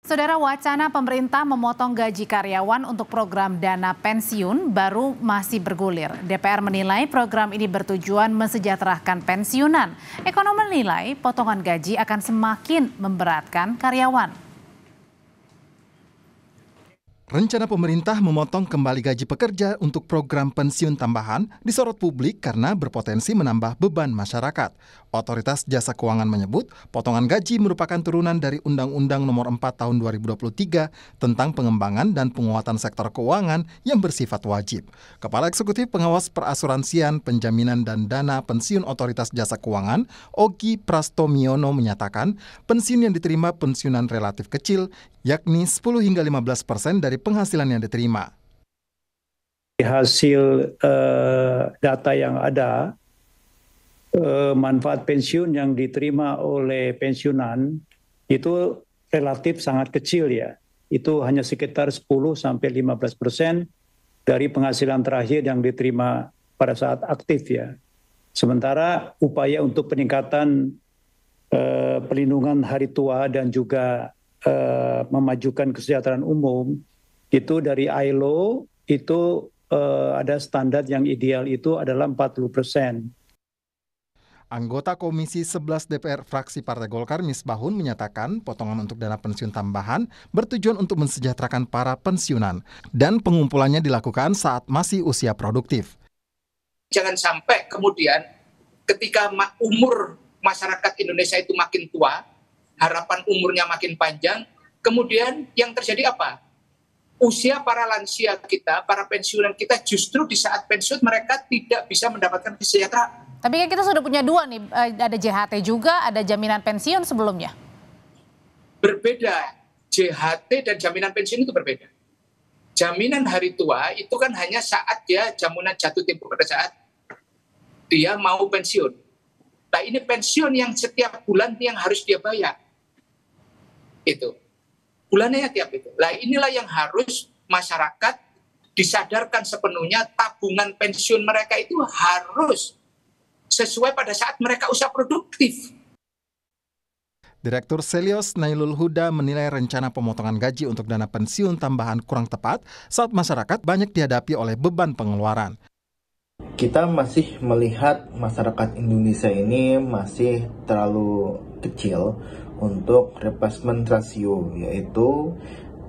Saudara, wacana pemerintah memotong gaji karyawan untuk program dana pensiun baru masih bergulir. DPR menilai program ini bertujuan mensejahterakan pensiunan. Ekonom menilai potongan gaji akan semakin memberatkan karyawan. Rencana pemerintah memotong kembali gaji pekerja untuk program pensiun tambahan disorot publik karena berpotensi menambah beban masyarakat. Otoritas Jasa Keuangan menyebut potongan gaji merupakan turunan dari Undang-Undang Nomor 4 Tahun 2023 tentang pengembangan dan penguatan sektor keuangan yang bersifat wajib. Kepala Eksekutif Pengawas Perasuransian, Penjaminan dan Dana Pensiun Otoritas Jasa Keuangan, Ogi Prastomiono menyatakan pensiun yang diterima pensiunan relatif kecil, yakni 10 hingga 15% dari penghasilan yang diterima. Hasil data yang ada, manfaat pensiun yang diterima oleh pensiunan itu relatif sangat kecil ya. Itu hanya sekitar 10-15% dari penghasilan terakhir yang diterima pada saat aktif ya. Sementara upaya untuk peningkatan perlindungan hari tua dan juga memajukan kesejahteraan umum itu dari ILO itu ada standar yang ideal itu adalah 40%. Anggota Komisi 11 DPR fraksi Partai Golkar Misbahun menyatakan potongan untuk dana pensiun tambahan bertujuan untuk mensejahterakan para pensiunan dan pengumpulannya dilakukan saat masih usia produktif. Jangan sampai kemudian ketika umur masyarakat Indonesia itu makin tua, harapan umurnya makin panjang, kemudian yang terjadi apa? Usia para lansia kita, para pensiunan kita justru di saat pensiun mereka tidak bisa mendapatkan kesejahteraan. Tapi kan kita sudah punya dua nih, ada JHT juga, ada jaminan pensiun sebelumnya. Berbeda, JHT dan jaminan pensiun itu berbeda. Jaminan hari tua itu kan hanya saat dia jaminan jatuh tempo pada saat dia mau pensiun. Nah ini pensiun yang setiap bulan yang harus dia bayar. Itu. Bulannya tiap itu. Nah inilah yang harus masyarakat disadarkan sepenuhnya tabungan pensiun mereka itu harus sesuai pada saat mereka usia produktif. Direktur Selios Nailul Huda menilai rencana pemotongan gaji untuk dana pensiun tambahan kurang tepat saat masyarakat banyak dihadapi oleh beban pengeluaran. Kita masih melihat masyarakat Indonesia ini masih terlalu kecil untuk replacement ratio, yaitu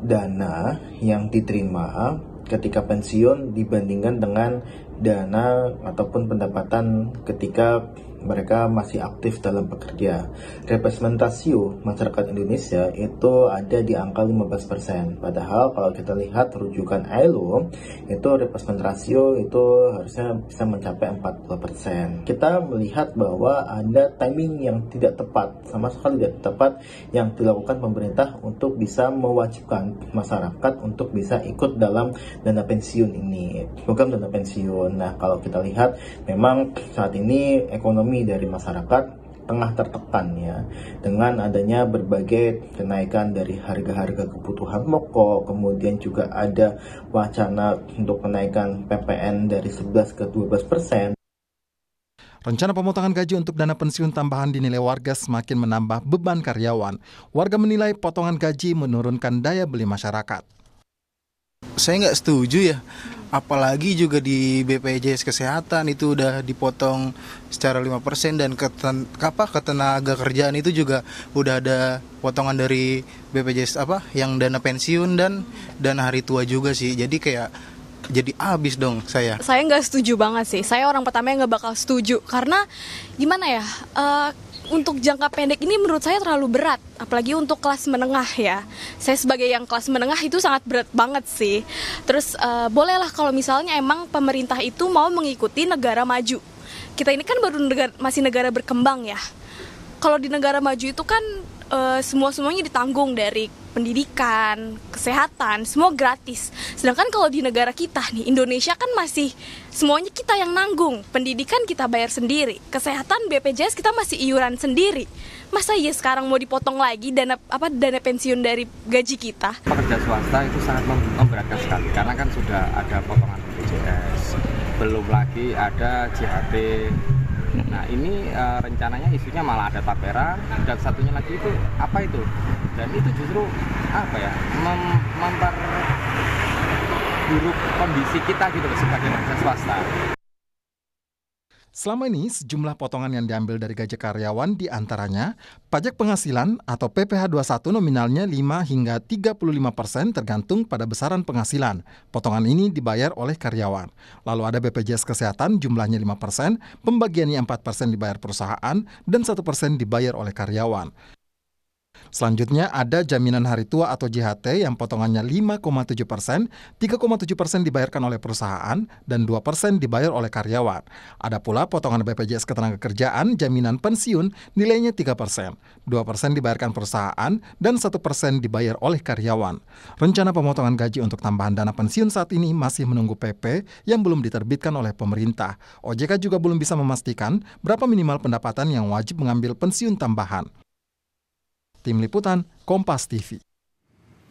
dana yang diterima ketika pensiun dibandingkan dengan dana ataupun pendapatan ketika mereka masih aktif dalam bekerja. Replacement ratio masyarakat Indonesia itu ada di angka 15%. Padahal kalau kita lihat rujukan ILO, itu replacement ratio itu harusnya bisa mencapai 40%. Kita melihat bahwa ada timing yang tidak tepat, sama sekali tidak tepat yang dilakukan pemerintah untuk bisa mewajibkan masyarakat untuk bisa ikut dalam dana pensiun ini, program dana pensiun. Nah, kalau kita lihat memang saat ini ekonomi dari masyarakat tengah tertekan ya, dengan adanya berbagai kenaikan dari harga-harga kebutuhan pokok, kemudian juga ada wacana untuk kenaikan PPN dari 11 ke 12%. Rencana pemotongan gaji untuk dana pensiun tambahan dinilai warga semakin menambah beban karyawan. Warga menilai potongan gaji menurunkan daya beli masyarakat. Saya nggak setuju ya, apalagi juga di BPJS Kesehatan itu udah dipotong secara 5% dan ketenaga kerjaan itu juga udah ada potongan dari BPJS yang dana pensiun dan dana hari tua juga sih. Jadi habis dong saya. Saya nggak setuju banget sih. Saya orang pertama yang nggak bakal setuju karena gimana ya? Untuk jangka pendek ini menurut saya terlalu berat, apalagi untuk kelas menengah ya. Saya sebagai yang kelas menengah itu sangat berat banget sih. Terus bolehlah kalau misalnya emang pemerintah itu mau mengikuti negara maju. Kita ini kan baru masih negara berkembang ya. Kalau di negara maju itu kan semuanya ditanggung, dari pendidikan, kesehatan, semua gratis. Sedangkan kalau di negara kita nih, Indonesia kan masih semuanya kita yang nanggung. Pendidikan kita bayar sendiri, kesehatan BPJS kita masih iuran sendiri. Masa iya sekarang mau dipotong lagi dana pensiun dari gaji kita? Pekerja swasta itu sangat memberatkan sekali karena kan sudah ada potongan BPJS, belum lagi ada JHT. Nah ini rencananya isunya malah ada tapera dan satunya lagi itu apa itu dan itu justru memperburuk kondisi kita gitu sebagai masyarakat swasta. Selama ini, sejumlah potongan yang diambil dari gaji karyawan diantaranya pajak penghasilan atau PPh 21 nominalnya 5 hingga 35% tergantung pada besaran penghasilan. Potongan ini dibayar oleh karyawan. Lalu ada BPJS Kesehatan jumlahnya 5%, pembagiannya 4% dibayar perusahaan, dan 1% dibayar oleh karyawan. Selanjutnya ada jaminan hari tua atau JHT yang potongannya 5,7%, 3,7% dibayarkan oleh perusahaan, dan 2% dibayar oleh karyawan. Ada pula potongan BPJS Ketenagakerjaan, jaminan pensiun nilainya 3%, 2% dibayarkan perusahaan, dan 1% dibayar oleh karyawan. Rencana pemotongan gaji untuk tambahan dana pensiun saat ini masih menunggu PP yang belum diterbitkan oleh pemerintah. OJK juga belum bisa memastikan berapa minimal pendapatan yang wajib mengambil pensiun tambahan. Tim Liputan, Kompas TV.